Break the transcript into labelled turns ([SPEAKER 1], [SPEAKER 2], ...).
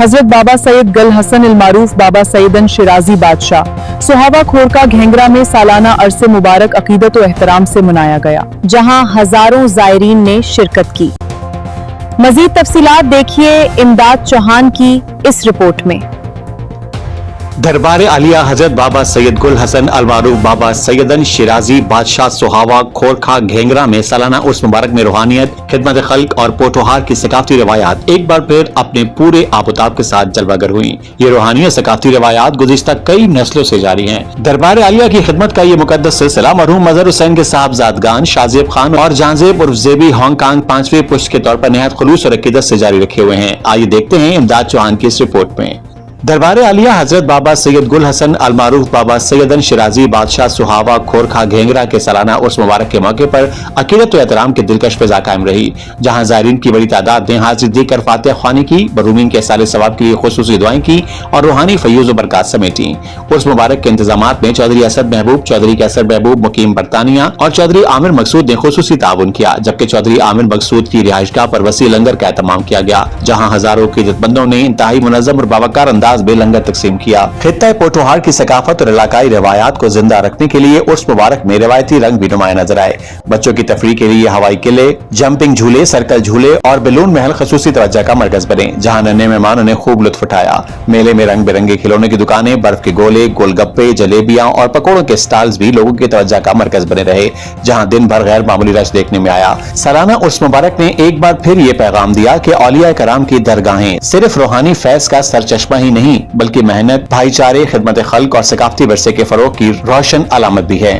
[SPEAKER 1] حضرت بابا سید گل حسن المعروف بابا سیدن شیرازی بادشاہ سہاوا کھورکا گھینگرا میں سالانہ عرص مبارک عقیدت و احترام سے منایا گیا، جہاں ہزاروں زائرین نے شرکت کی۔ مزید تفصیلات دیکھیے امداد چوہان کی اس رپورٹ میں۔
[SPEAKER 2] دربار عالیہ حضرت بابا سید گل حسن المعروف بابا سیدن شیرازی بادشاہ سہاوا کھورکھا گھینگرا میں سالانہ عرس مبارک میں روحانیت، خدمت خلق اور پوٹوہار کی ثقافتی روایات ایک بار پھر اپنے پورے آب و تاب کے ساتھ جلوہ گر ہوئیں۔ یہ روحانی اور ثقافتی روایات گزشتہ کئی نسلوں سے جاری ہیں۔ دربار عالیہ کی خدمت کا یہ مقدس سلسلہ مرحوم مظہر حسین کے صاحبزادگان شاہ زیب خان اور جہاں زیب عرف زیبی ہانگ کانگ 5ویں پشت کے طور پر نہایت خلوص اور عقیدت سے جاری رکھے ہوئے ہیں۔ آئیے دیکھتے ہیں امداد چوہان کی اس رپورٹ میں۔ دربار عالیہ حضرت بابا سید گل حسن المعروف بابا سیدن شیرازی بادشاہ سہاوا کھورکھا گھینگرا کے سالانہ عرس مبارک کے موقع پر عقیدت و احترام کی دلکش فضا قائم رہی، جہاں زائرین کی بڑی تعداد نے حاضری دے کر فاتحہ خوانی کی، مرحومین کے احصال ثواب کے لیے خصوصی دعائیں کی اور روحانی فیوز و برکات سمیٹیں۔ عرس مبارک کے انتظامات میں چودھری اسد محبوب، چودھری کیسر محبوب مقیم برطانیہ اور چودھری عامر مقصود نے خصوصی تعاون کیا، جبکہ چودھری عامر مقصود کی رہائش گاہ پر وسیع لنگر کا اہتمام کیا گیا، جہاں ہزاروں عقیدت مندوں نے انتہائی منظم اور باوقار انداز میں لنگر تقسیم کیا۔ خطہ پوٹوہار کی ثقافت اور علاقائی روایات کو زندہ رکھنے کے لیے عرس مبارک میں روایتی رنگ بھی نمایاں نظر آئے۔ بچوں کی تفریح کے لیے ہوائی قلعے، جمپنگ جھولے، سرکل جھولے اور بیلون محل خصوصی توجہ کا مرکز بنے، جہاں ننھے مہمانوں نے خوب لطف اٹھایا۔ میلے میں رنگ برنگے کھلونے کی دکانیں، برف کے گولے، گول گپے، جلیبیاں اور پکوڑوں کے سٹالز بھی لوگوں کی توجہ کا مرکز بنے رہے، جہاں دن بھر غیر معمولی رش دیکھنے میں آیا۔ سالانہ عرس مبارک نے ایک بار پھر یہ پیغام دیا کہ اولیاء کرام کی درگاہیں صرف روحانی فیض کا سرچشمہ ہی نہیں، بلکہ محنت، بھائی چارے، خدمت خلق اور ثقافتی ورثے کے فروغ کی روشن علامت بھی ہے۔